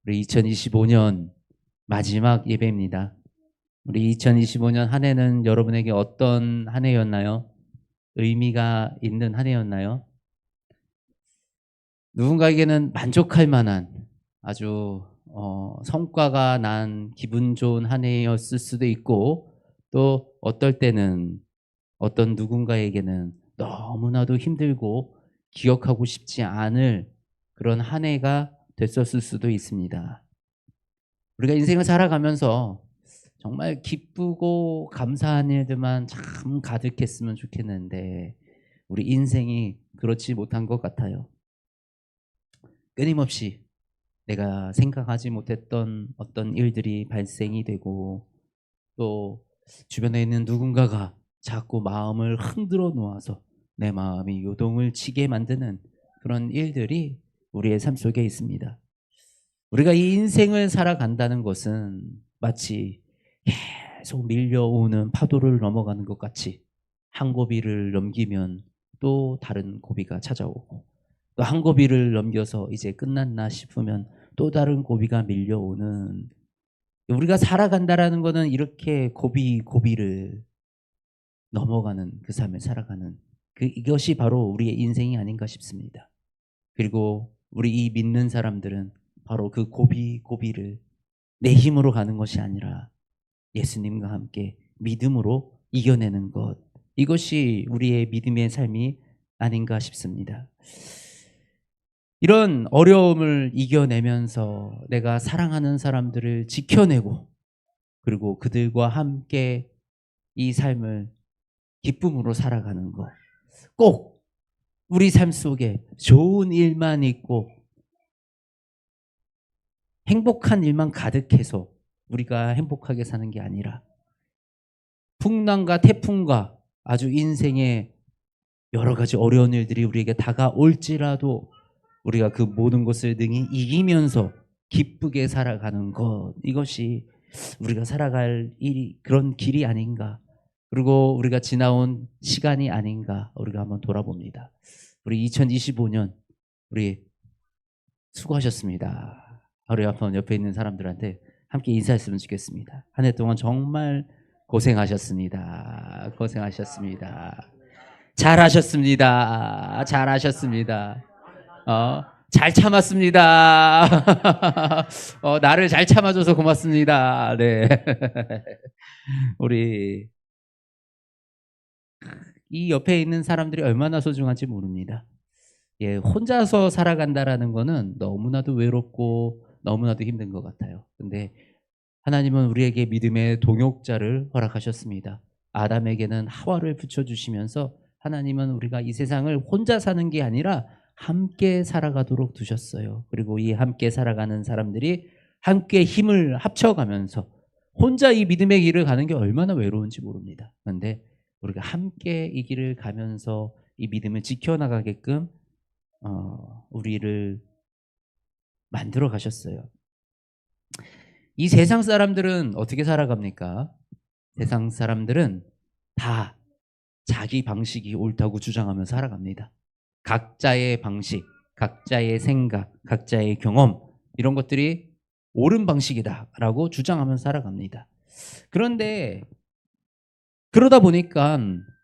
우리 2025년 마지막 예배입니다. 우리 2025년 한 해는 여러분에게 어떤 한 해였나요? 의미가 있는 한 해였나요? 누군가에게는 만족할 만한 아주 성과가 난 기분 좋은 한 해였을 수도 있고, 또 어떨 때는 어떤 누군가에게는 너무나도 힘들고 기억하고 싶지 않을 그런 한 해가 됐었을 수도 있습니다. 우리가 인생을 살아가면서 정말 기쁘고 감사한 일들만 참 가득했으면 좋겠는데, 우리 인생이 그렇지 못한 것 같아요. 끊임없이 내가 생각하지 못했던 어떤 일들이 발생이 되고, 또 주변에 있는 누군가가 자꾸 마음을 흔들어 놓아서 내 마음이 요동을 치게 만드는 그런 일들이 우리의 삶 속에 있습니다. 우리가 이 인생을 살아간다는 것은 마치 계속 밀려오는 파도를 넘어가는 것 같이, 한 고비를 넘기면 또 다른 고비가 찾아오고, 또 한 고비를 넘겨서 이제 끝났나 싶으면 또 다른 고비가 밀려오는, 우리가 살아간다라는 거는 이렇게 고비를 넘어가는 그 삶을 살아가는, 이것이 바로 우리의 인생이 아닌가 싶습니다. 그리고 우리 이 믿는 사람들은 바로 그 고비를 내 힘으로 가는 것이 아니라 예수님과 함께 믿음으로 이겨내는 것, 이것이 우리의 믿음의 삶이 아닌가 싶습니다. 이런 어려움을 이겨내면서 내가 사랑하는 사람들을 지켜내고, 그리고 그들과 함께 이 삶을 기쁨으로 살아가는 것, 꼭 우리 삶 속에 좋은 일만 있고 행복한 일만 가득해서 우리가 행복하게 사는 게 아니라, 풍랑과 태풍과 아주 인생의 여러 가지 어려운 일들이 우리에게 다가올지라도 우리가 그 모든 것을 능히 이기면서 기쁘게 살아가는 것, 이것이 우리가 살아갈 그런 길이 아닌가, 그리고 우리가 지나온 시간이 아닌가, 우리가 한번 돌아봅니다. 우리 2025년 우리 수고하셨습니다. 바로 한번 옆에 있는 사람들한테 함께 인사했으면 좋겠습니다. 한 해 동안 정말 고생하셨습니다. 고생하셨습니다. 잘하셨습니다. 잘하셨습니다. 잘 참았습니다. 나를 잘 참아줘서 고맙습니다. 네. 우리 이 옆에 있는 사람들이 얼마나 소중한지 모릅니다. 예, 혼자서 살아간다라는 거는 너무나도 외롭고 너무나도 힘든 것 같아요. 근데 하나님은 우리에게 믿음의 동역자를 허락하셨습니다. 아담에게는 하와를 붙여주시면서 하나님은 우리가 이 세상을 혼자 사는 게 아니라 함께 살아가도록 두셨어요. 그리고 이 함께 살아가는 사람들이 함께 힘을 합쳐가면서 혼자 이 믿음의 길을 가는 게 얼마나 외로운지 모릅니다. 그런데 우리가 함께 이 길을 가면서 이 믿음을 지켜나가게끔 우리를 만들어 가셨어요. 이 세상 사람들은 어떻게 살아갑니까? 세상 사람들은 다 자기 방식이 옳다고 주장하며 살아갑니다. 각자의 방식, 각자의 생각, 각자의 경험, 이런 것들이 옳은 방식이다라고 주장하며 살아갑니다. 그런데 그러다 보니까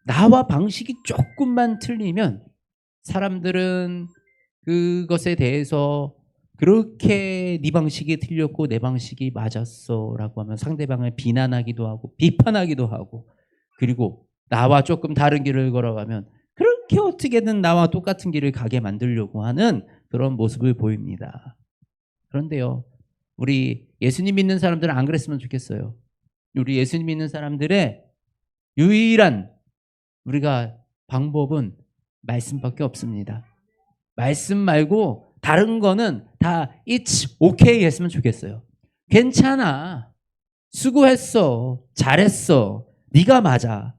나와 방식이 조금만 틀리면 사람들은 그것에 대해서 그렇게 네 방식이 틀렸고 내 방식이 맞았어라고 하면 상대방을 비난하기도 하고 비판하기도 하고, 그리고 나와 조금 다른 길을 걸어가면 그렇게 어떻게든 나와 똑같은 길을 가게 만들려고 하는 그런 모습을 보입니다. 그런데요, 우리 예수님 믿는 사람들은 안 그랬으면 좋겠어요. 우리 예수님 믿는 사람들의 유일한 우리가 방법은 말씀밖에 없습니다. 말씀 말고 다른 거는 다 it's okay 했으면 좋겠어요. 괜찮아. 수고했어. 잘했어. 네가 맞아.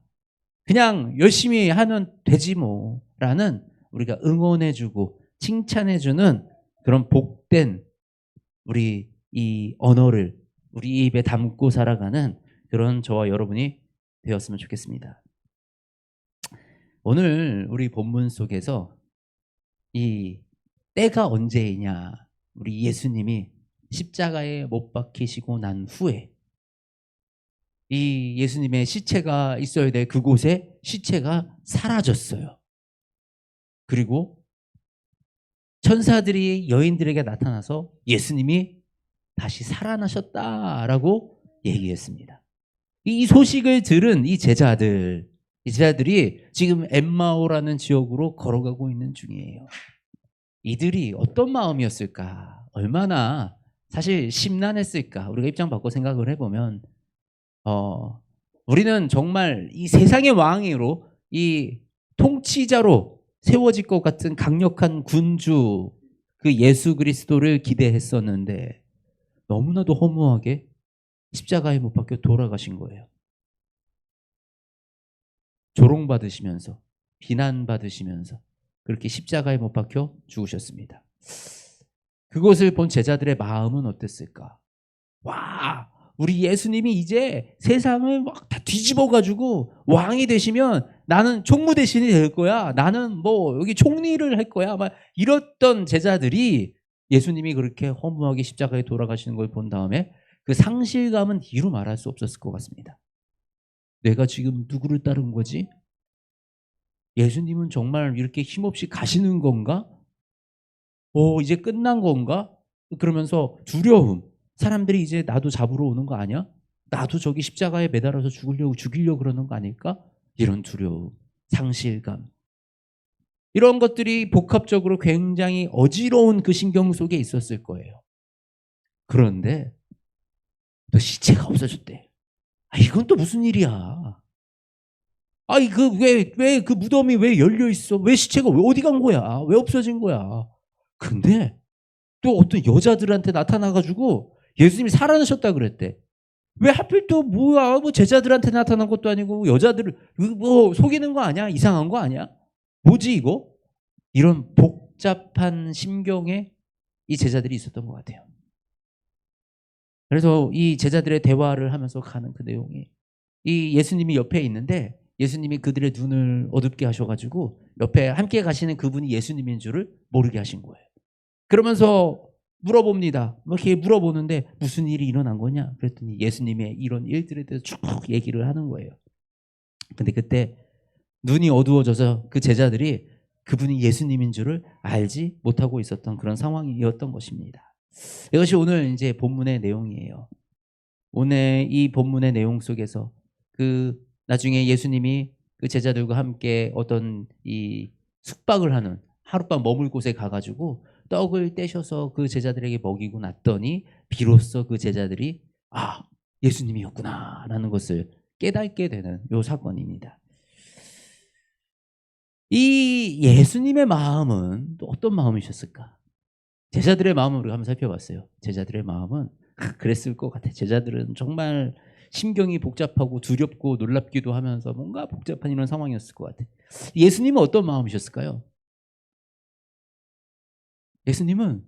그냥 열심히 하면 되지 뭐. 라는, 우리가 응원해주고 칭찬해주는 그런 복된 우리 이 언어를 우리 입에 담고 살아가는 그런 저와 여러분이 되었으면 좋겠습니다. 오늘 우리 본문 속에서 이 때가 언제이냐, 우리 예수님이 십자가에 못 박히시고 난 후에 이 예수님의 시체가 있어야 될 그곳에 시체가 사라졌어요. 그리고 천사들이 여인들에게 나타나서 예수님이 다시 살아나셨다라고 얘기했습니다. 이 소식을 들은 이 제자들이 지금 엠마오라는 지역으로 걸어가고 있는 중이에요. 이들이 어떤 마음이었을까? 얼마나 사실 심란했을까? 우리가 입장 바꿔 생각을 해보면 우리는 정말 이 세상의 왕으로 이 통치자로 세워질 것 같은 강력한 군주 그 예수 그리스도를 기대했었는데 너무나도 허무하게 십자가에 못 박혀 돌아가신 거예요. 조롱받으시면서 비난받으시면서 그렇게 십자가에 못 박혀 죽으셨습니다. 그것을 본 제자들의 마음은 어땠을까? 와, 우리 예수님이 이제 세상을 막 다 뒤집어가지고 왕이 되시면 나는 총무 대신이 될 거야. 나는 뭐 여기 총리를 할 거야. 막 이랬던 제자들이 예수님이 그렇게 허무하게 십자가에 돌아가시는 걸 본 다음에 그 상실감은 이루 말할 수 없었을 것 같습니다. 내가 지금 누구를 따른 거지? 예수님은 정말 이렇게 힘없이 가시는 건가? 이제 끝난 건가? 그러면서 두려움. 사람들이 이제 나도 잡으러 오는 거 아니야? 나도 저기 십자가에 매달아서 죽이려고 그러는 거 아닐까? 이런 두려움, 상실감. 이런 것들이 복합적으로 굉장히 어지러운 그 신경 속에 있었을 거예요. 그런데 또 시체가 없어졌대. 이건 또 무슨 일이야? 왜 그 무덤이 왜 열려 있어? 왜 시체가 왜 어디 간 거야? 왜 없어진 거야? 근데 또 어떤 여자들한테 나타나가지고 예수님이 살아나셨다 그랬대. 왜 하필 또 뭐야? 뭐 제자들한테 나타난 것도 아니고 여자들을 뭐 속이는 거 아니야? 이상한 거 아니야? 뭐지 이거? 이런 복잡한 심경에 이 제자들이 있었던 것 같아요. 그래서 이 제자들의 대화를 하면서 가는 그 내용이 이 예수님이 옆에 있는데 예수님이 그들의 눈을 어둡게 하셔가지고 옆에 함께 가시는 그분이 예수님인 줄을 모르게 하신 거예요. 그러면서 물어봅니다. 뭐 이렇게 물어보는데 무슨 일이 일어난 거냐? 그랬더니 예수님의 이런 일들에 대해서 쭉 얘기를 하는 거예요. 근데 그때 눈이 어두워져서 그 제자들이 그분이 예수님인 줄을 알지 못하고 있었던 그런 상황이었던 것입니다. 이것이 오늘 이제 본문의 내용이에요. 오늘 이 본문의 내용 속에서 그 나중에 예수님이 그 제자들과 함께 어떤 이 숙박을 하는 하룻밤 머물 곳에 가가지고 떡을 떼셔서 그 제자들에게 먹이고 났더니 비로소 그 제자들이 예수님이었구나 라는 것을 깨닫게 되는 요 사건입니다. 이 예수님의 마음은 또 어떤 마음이셨을까? 제자들의 마음을 우리가 한번 살펴봤어요. 제자들의 마음은 그랬을 것 같아. 제자들은 정말 심경이 복잡하고 두렵고 놀랍기도 하면서 뭔가 복잡한 이런 상황이었을 것 같아. 예수님은 어떤 마음이셨을까요? 예수님은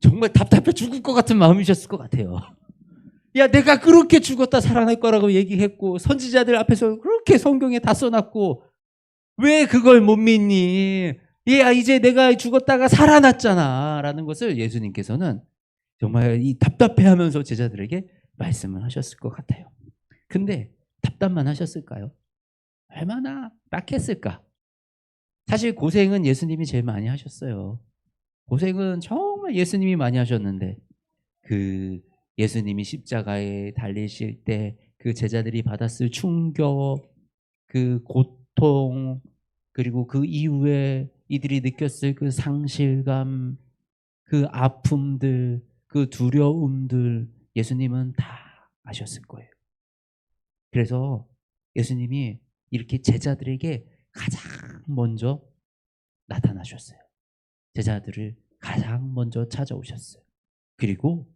정말 답답해 죽을 것 같은 마음이셨을 것 같아요. 야, 내가 그렇게 죽었다 살아날 거라고 얘기했고 선지자들 앞에서 그렇게 성경에 다 써놨고 왜 그걸 못 믿니? 야, 이제 내가 죽었다가 살아났잖아 라는 것을 예수님께서는 정말 이 답답해하면서 제자들에게 말씀을 하셨을 것 같아요. 근데 답답만 하셨을까요? 얼마나 빡했을까? 사실 고생은 예수님이 제일 많이 하셨어요. 고생은 정말 예수님이 많이 하셨는데 그 예수님이 십자가에 달리실 때 그 제자들이 받았을 충격, 그 고통, 그리고 그 이후에 이들이 느꼈을 그 상실감, 그 아픔들, 그 두려움들 예수님은 다 아셨을 거예요. 그래서 예수님이 이렇게 제자들에게 가장 먼저 나타나셨어요. 제자들을 가장 먼저 찾아오셨어요. 그리고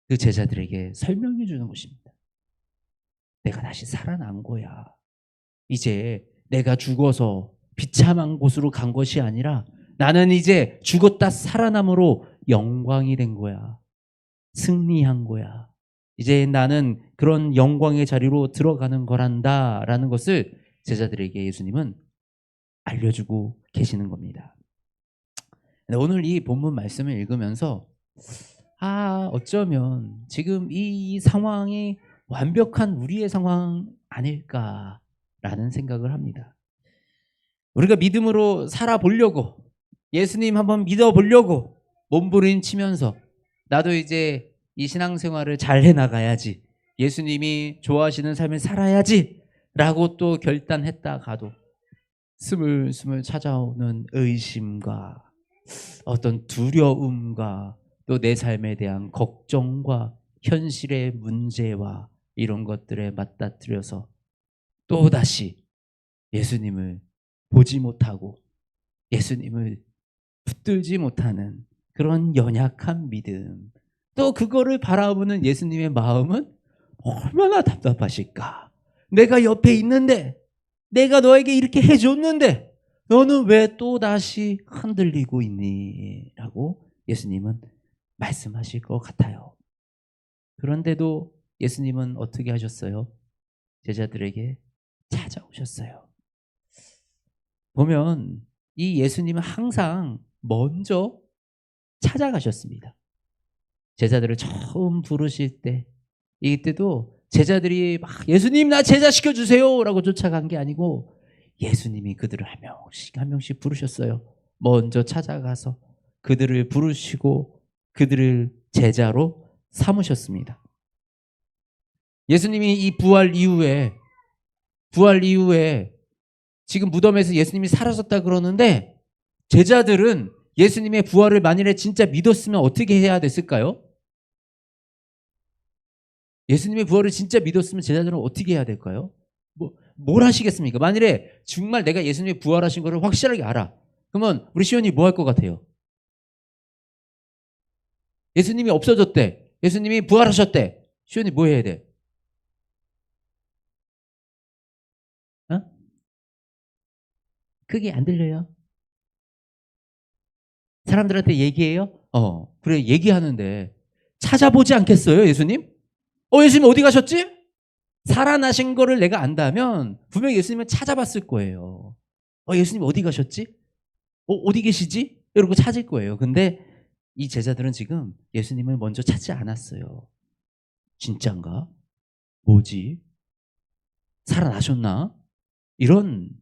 그 제자들에게 설명해 주는 것입니다. 내가 다시 살아난 거야. 이제 내가 죽어서 비참한 곳으로 간 것이 아니라 나는 이제 죽었다 살아남으로 영광이 된 거야. 승리한 거야. 이제 나는 그런 영광의 자리로 들어가는 거란다 라는 것을 제자들에게 예수님은 알려주고 계시는 겁니다. 오늘 이 본문 말씀을 읽으면서 어쩌면 지금 이 상황이 완벽한 우리의 상황 아닐까라는 생각을 합니다. 우리가 믿음으로 살아보려고, 예수님 한번 믿어보려고 몸부림치면서 나도 이제 이 신앙생활을 잘 해나가야지, 예수님이 좋아하시는 삶을 살아야지 라고 또 결단했다가도 스물스물 찾아오는 의심과 어떤 두려움과 또 내 삶에 대한 걱정과 현실의 문제와 이런 것들에 맞닥뜨려서 또다시 예수님을 보지 못하고 예수님을 붙들지 못하는 그런 연약한 믿음, 또 그거를 바라보는 예수님의 마음은 얼마나 답답하실까. 내가 옆에 있는데, 내가 너에게 이렇게 해줬는데 너는 왜 또다시 흔들리고 있니? 라고 예수님은 말씀하실 것 같아요. 그런데도 예수님은 어떻게 하셨어요? 제자들에게 찾아오셨어요. 보면 이 예수님은 항상 먼저 찾아가셨습니다. 제자들을 처음 부르실 때, 이때도 제자들이 막 예수님 나 제자 시켜주세요 라고 쫓아간 게 아니고 예수님이 그들을 한 명씩 부르셨어요. 먼저 찾아가서 그들을 부르시고 그들을 제자로 삼으셨습니다. 예수님이 이 부활 이후에 지금 무덤에서 예수님이 사라졌다 그러는데, 제자들은 예수님의 부활을 만일에 진짜 믿었으면 어떻게 해야 됐을까요? 예수님의 부활을 진짜 믿었으면 제자들은 어떻게 해야 될까요? 뭘 하시겠습니까? 만일에 정말 내가 예수님이 부활하신 것을 확실하게 알아, 그러면 우리 시온이 뭐 할 것 같아요? 예수님이 없어졌대, 예수님이 부활하셨대, 시온이 뭐 해야 돼? 어? 그게 안 들려요? 사람들한테 얘기해요? 그래, 얘기하는데 찾아보지 않겠어요, 예수님? 예수님 어디 가셨지? 살아나신 거를 내가 안다면 분명히 예수님을 찾아봤을 거예요. 예수님 어디 가셨지? 어디 계시지? 이러고 찾을 거예요. 근데 이 제자들은 지금 예수님을 먼저 찾지 않았어요. 진짠가? 뭐지? 살아나셨나? 이런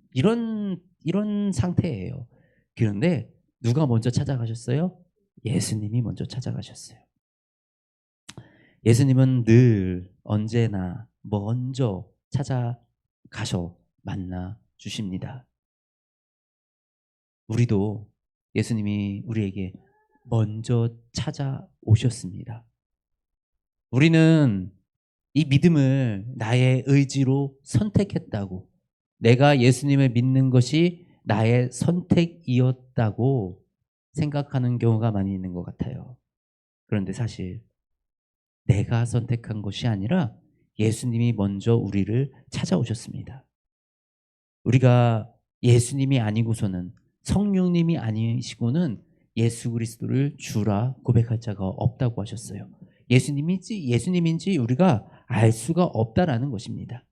상태예요. 그런데 누가 먼저 찾아가셨어요? 예수님이 먼저 찾아가셨어요. 예수님은 늘 언제나 먼저 찾아가셔 만나 주십니다. 우리도 예수님이 우리에게 먼저 찾아오셨습니다. 우리는 이 믿음을 나의 의지로 선택했다고, 내가 예수님을 믿는 것이 나의 선택이었다고 생각하는 경우가 많이 있는 것 같아요. 그런데 사실 내가 선택한 것이 아니라 예수님이 먼저 우리를 찾아오셨습니다. 우리가 예수님이 아니고서는, 성령님이 아니시고는 예수 그리스도를 주라 고백할 자가 없다고 하셨어요. 예수님인지 우리가 알 수가 없다라는 것입니다.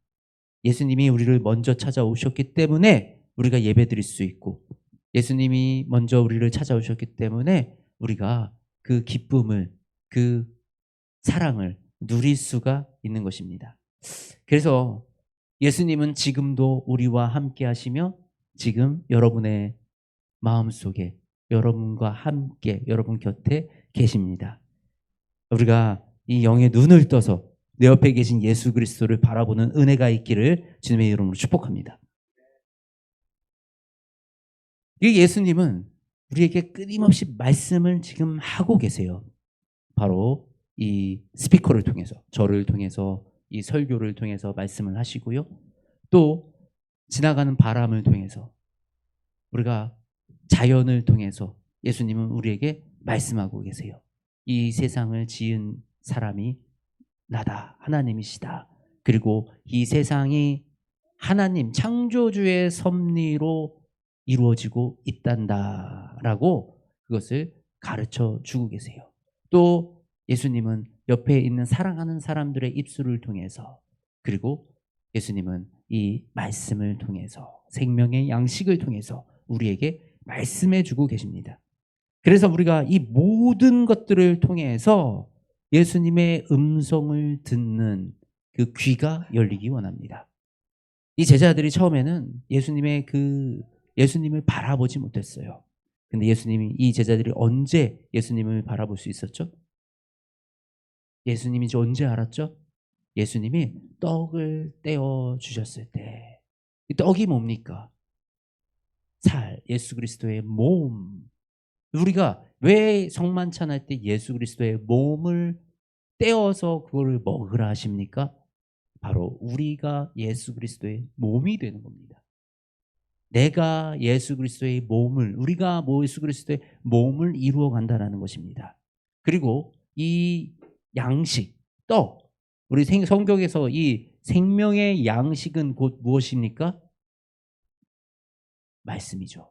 예수님이 우리를 먼저 찾아오셨기 때문에 우리가 예배드릴 수 있고, 예수님이 먼저 우리를 찾아오셨기 때문에 우리가 그 기쁨을, 그 사랑을 누릴 수가 있는 것입니다. 그래서 예수님은 지금도 우리와 함께 하시며 지금 여러분의 마음속에 여러분과 함께 여러분 곁에 계십니다. 우리가 이 영의 눈을 떠서 내 옆에 계신 예수 그리스도를 바라보는 은혜가 있기를 주님의 이름으로 축복합니다. 이 예수님은 우리에게 끊임없이 말씀을 지금 하고 계세요. 바로 이 스피커를 통해서, 저를 통해서, 이 설교를 통해서 말씀을 하시고요. 또 지나가는 바람을 통해서, 우리가 자연을 통해서 예수님은 우리에게 말씀하고 계세요. 이 세상을 지은 사람이 나다, 하나님이시다. 그리고 이 세상이 하나님 창조주의 섭리로 이루어지고 있단다라고 그것을 가르쳐 주고 계세요. 또 예수님은 옆에 있는 사랑하는 사람들의 입술을 통해서, 그리고 예수님은 이 말씀을 통해서, 생명의 양식을 통해서 우리에게 말씀해 주고 계십니다. 그래서 우리가 이 모든 것들을 통해서 예수님의 음성을 듣는 그 귀가 열리기 원합니다. 이 제자들이 처음에는 예수님을 바라보지 못했어요. 근데 이 제자들이 언제 예수님을 바라볼 수 있었죠? 예수님인지 언제 알았죠? 예수님이 떡을 떼어 주셨을 때. 이 떡이 뭡니까? 예수 그리스도의 몸. 우리가 왜 성만찬할 때 예수 그리스도의 몸을 떼어서 그거를 먹으라 하십니까? 바로 우리가 예수 그리스도의 몸이 되는 겁니다. 내가 예수 그리스도의 몸을, 우리가 예수 그리스도의 몸을 이루어 간다라는 것입니다. 그리고 이 양식, 떡, 우리 성경에서 이 생명의 양식은 곧 무엇입니까? 말씀이죠.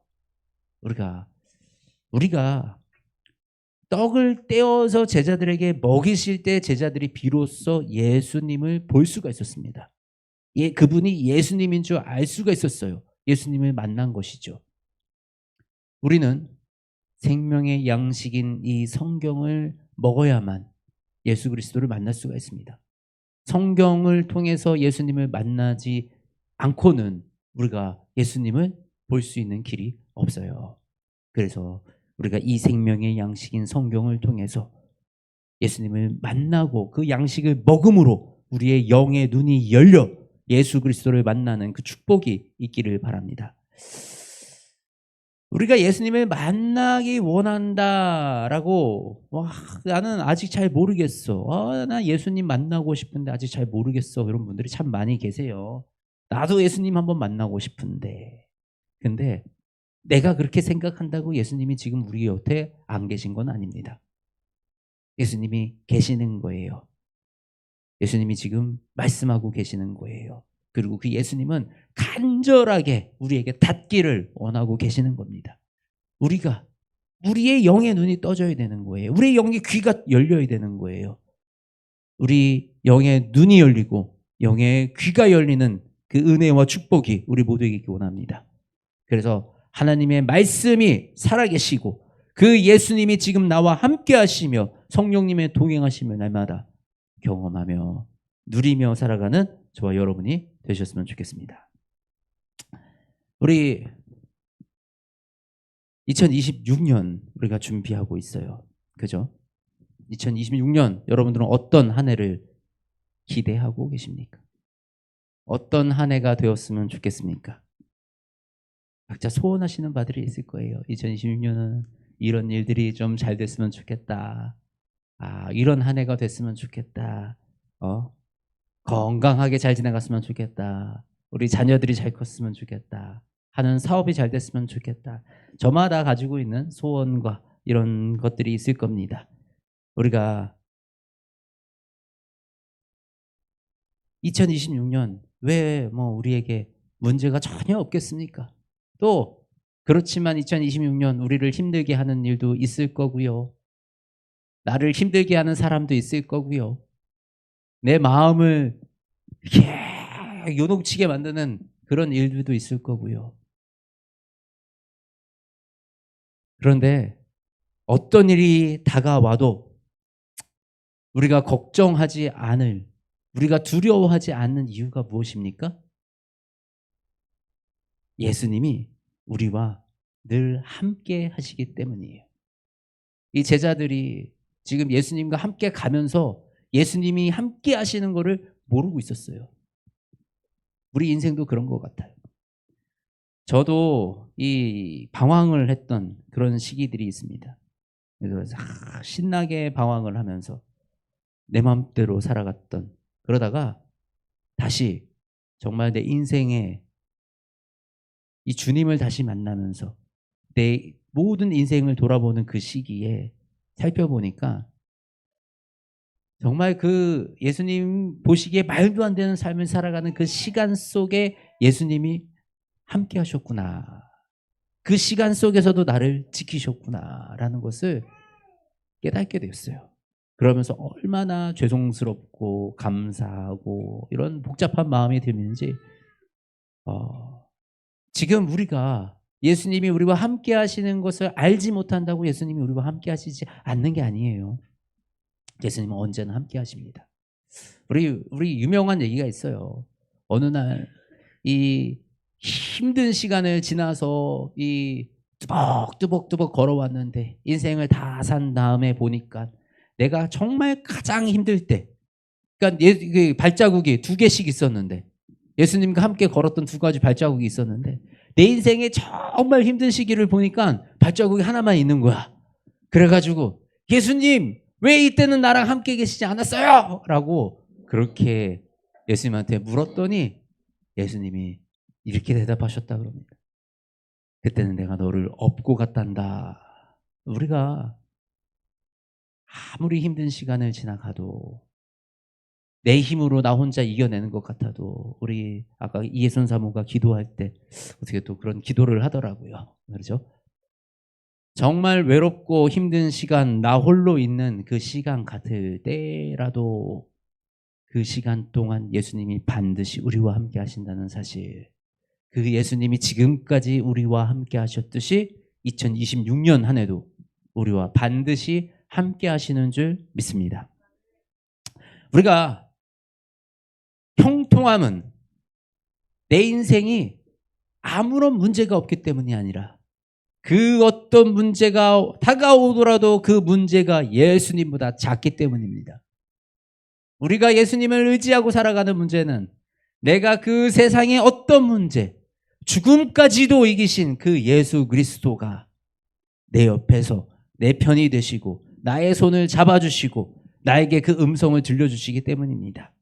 우리가 떡을 떼어서 제자들에게 먹이실 때 제자들이 비로소 예수님을 볼 수가 있었습니다. 그분이 예수님인 줄 알 수가 있었어요. 예수님을 만난 것이죠. 우리는 생명의 양식인 이 성경을 먹어야만 예수 그리스도를 만날 수가 있습니다. 성경을 통해서 예수님을 만나지 않고는 우리가 예수님을 볼 수 있는 길이 없어요. 그래서 우리가 이 생명의 양식인 성경을 통해서 예수님을 만나고 그 양식을 먹음으로 우리의 영의 눈이 열려 예수 그리스도를 만나는 그 축복이 있기를 바랍니다. 우리가 예수님을 만나기 원한다라고, 나는 아직 잘 모르겠어. 나 예수님 만나고 싶은데 아직 잘 모르겠어. 이런 분들이 참 많이 계세요. 나도 예수님 한번 만나고 싶은데. 근데 내가 그렇게 생각한다고 예수님이 지금 우리 곁에 안 계신 건 아닙니다. 예수님이 계시는 거예요. 예수님이 지금 말씀하고 계시는 거예요. 그리고 그 예수님은 간절하게 우리에게 닿기를 원하고 계시는 겁니다. 우리의 영의 눈이 떠져야 되는 거예요. 우리의 영의 귀가 열려야 되는 거예요. 우리 영의 눈이 열리고 영의 귀가 열리는 그 은혜와 축복이 우리 모두에게 있기 원합니다. 그래서 하나님의 말씀이 살아계시고 그 예수님이 지금 나와 함께 하시며 성령님의 동행하시며 날마다 경험하며 누리며 살아가는 저와 여러분이 되셨으면 좋겠습니다. 우리 2026년 우리가 준비하고 있어요. 그죠? 2026년 여러분들은 어떤 한 해를 기대하고 계십니까? 어떤 한 해가 되었으면 좋겠습니까? 각자 소원하시는 바들이 있을 거예요. 2026년은 이런 일들이 좀 잘 됐으면 좋겠다. 이런 한 해가 됐으면 좋겠다. 건강하게 잘 지나갔으면 좋겠다. 우리 자녀들이 잘 컸으면 좋겠다. 하는 사업이 잘 됐으면 좋겠다. 저마다 가지고 있는 소원과 이런 것들이 있을 겁니다. 우리가 2026년 왜 우리에게 문제가 전혀 없겠습니까? 또 그렇지만 2026년 우리를 힘들게 하는 일도 있을 거고요. 나를 힘들게 하는 사람도 있을 거고요. 내 마음을 이렇게 요동치게 만드는 그런 일들도 있을 거고요. 그런데 어떤 일이 다가와도 우리가 걱정하지 않을, 우리가 두려워하지 않는 이유가 무엇입니까? 예수님이 우리와 늘 함께 하시기 때문이에요. 이 제자들이 지금 예수님과 함께 가면서 예수님이 함께 하시는 것을 모르고 있었어요. 우리 인생도 그런 것 같아요. 저도 이 방황을 했던 그런 시기들이 있습니다. 그래서 신나게 방황을 하면서 내 마음대로 살아갔던, 그러다가 다시 정말 내 인생에 이 주님을 다시 만나면서 내 모든 인생을 돌아보는 그 시기에 살펴보니까 정말 그 예수님 보시기에 말도 안 되는 삶을 살아가는 그 시간 속에 예수님이 함께 하셨구나. 그 시간 속에서도 나를 지키셨구나라는 것을 깨닫게 되었어요. 그러면서 얼마나 죄송스럽고 감사하고 이런 복잡한 마음이 들는지 지금 우리가 예수님이 우리와 함께 하시는 것을 알지 못한다고 예수님이 우리와 함께 하시지 않는 게 아니에요. 예수님은 언제나 함께 하십니다. 우리 유명한 얘기가 있어요. 어느 날 이 힘든 시간을 지나서 이 뚜벅뚜벅 걸어왔는데 인생을 다 산 다음에 보니까 내가 정말 가장 힘들 때, 그러니까 발자국이 2개씩 있었는데, 예수님과 함께 걸었던 2가지 발자국이 있었는데 내 인생에 정말 힘든 시기를 보니까 발자국이 하나만 있는 거야. 그래가지고 예수님 왜 이때는 나랑 함께 계시지 않았어요? 라고 그렇게 예수님한테 물었더니 예수님이 이렇게 대답하셨다 그럽니다. 그때는 내가 너를 업고 갔단다. 우리가 아무리 힘든 시간을 지나가도 내 힘으로 나 혼자 이겨내는 것 같아도, 우리 아까 이예순 사모가 기도할 때 어떻게 또 그런 기도를 하더라고요. 그렇죠? 정말 외롭고 힘든 시간, 나 홀로 있는 그 시간 같을 때라도 그 시간 동안 예수님이 반드시 우리와 함께 하신다는 사실, 그 예수님이 지금까지 우리와 함께 하셨듯이 2026년 한 해도 우리와 반드시 함께 하시는 줄 믿습니다. 우리가 형통함은 내 인생이 아무런 문제가 없기 때문이 아니라 그 어떤 문제가 다가오더라도 그 문제가 예수님보다 작기 때문입니다. 우리가 예수님을 의지하고 살아가는 문제는 내가 그 세상의 어떤 문제, 죽음까지도 이기신 그 예수 그리스도가 내 옆에서 내 편이 되시고 나의 손을 잡아주시고 나에게 그 음성을 들려주시기 때문입니다.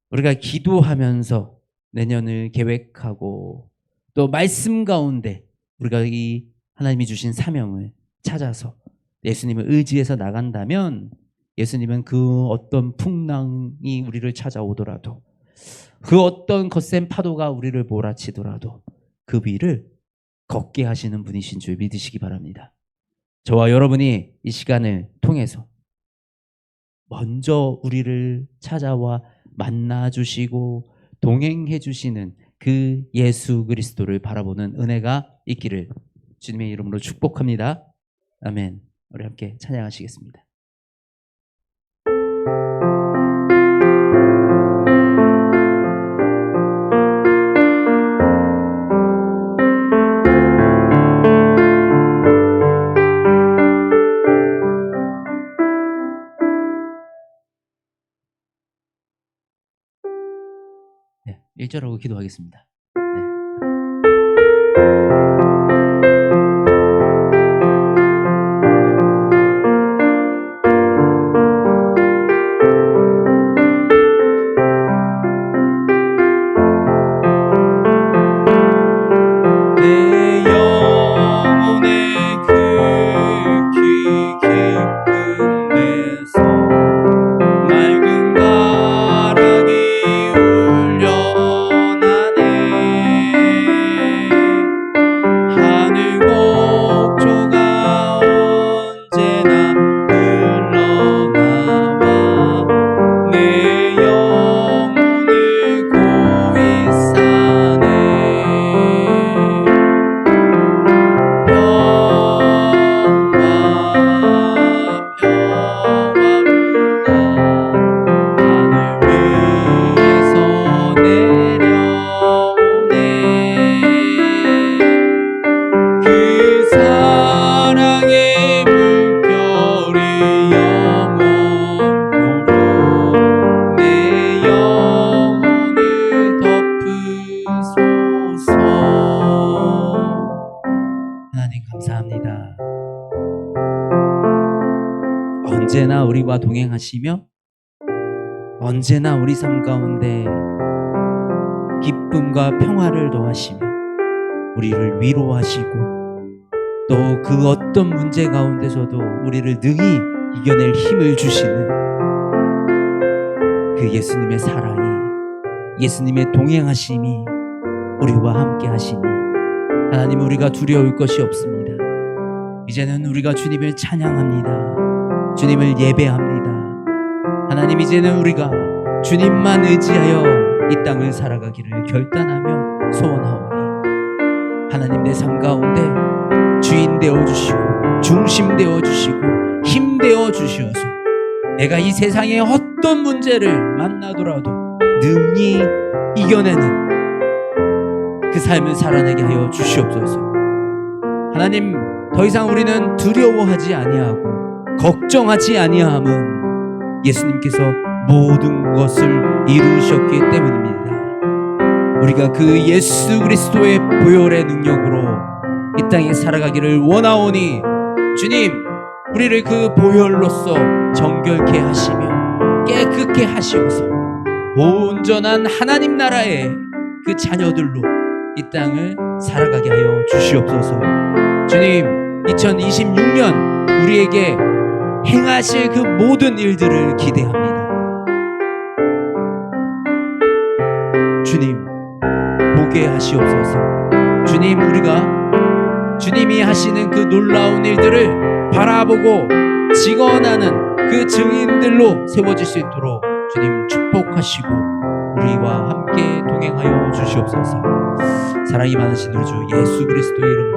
우리가 기도하면서 내년을 계획하고 또 말씀 가운데 우리가 이 하나님이 주신 사명을 찾아서 예수님을 의지해서 나간다면, 예수님은 그 어떤 풍랑이 우리를 찾아오더라도, 그 어떤 거센 파도가 우리를 몰아치더라도 그 위를 걷게 하시는 분이신 줄 믿으시기 바랍니다. 저와 여러분이 이 시간을 통해서 먼저 우리를 찾아와 만나주시고 동행해 주시는 그 예수 그리스도를 바라보는 은혜가 있기를 주님의 이름으로 축복합니다. 아멘. 우리 함께 찬양하시겠습니다. 네, 1절하고 기도하겠습니다. 언제나 우리와 동행하시며 언제나 우리 삶 가운데 기쁨과 평화를 더하시며 우리를 위로하시고 또 그 어떤 문제 가운데서도 우리를 능히 이겨낼 힘을 주시는 그 예수님의 사랑이, 예수님의 동행하심이 우리와 함께 하시니 하나님, 우리가 두려울 것이 없습니다. 이제는 우리가 주님을 찬양합니다. 주님을 예배합니다. 하나님, 이제는 우리가 주님만 의지하여 이 땅을 살아가기를 결단하며 소원하오니 하나님 내 삶 가운데 주인 되어주시고 중심 되어주시고 힘 되어주시어서 내가 이 세상의 어떤 문제를 만나더라도 능히 이겨내는 그 삶을 살아내게 하여 주시옵소서. 하나님, 더 이상 우리는 두려워하지 아니하고 걱정하지 아니함은 예수님께서 모든 것을 이루셨기 때문입니다. 우리가 그 예수 그리스도의 보혈의 능력으로 이 땅에 살아가기를 원하오니 주님, 우리를 그 보혈로서 정결케 하시며 깨끗게 하시옵소서. 온전한 하나님 나라의 그 자녀들로 이 땅을 살아가게 하여 주시옵소서. 주님, 2026년 우리에게 행하실 그 모든 일들을 기대합니다. 주님, 보게 하시옵소서. 주님, 우리가 주님이 하시는 그 놀라운 일들을 바라보고 증언하는 그 증인들로 세워질 수 있도록 주님 축복하시고 우리와 함께 동행하여 주시옵소서. 사랑이 많으신 우리 주 예수 그리스도의 이름으로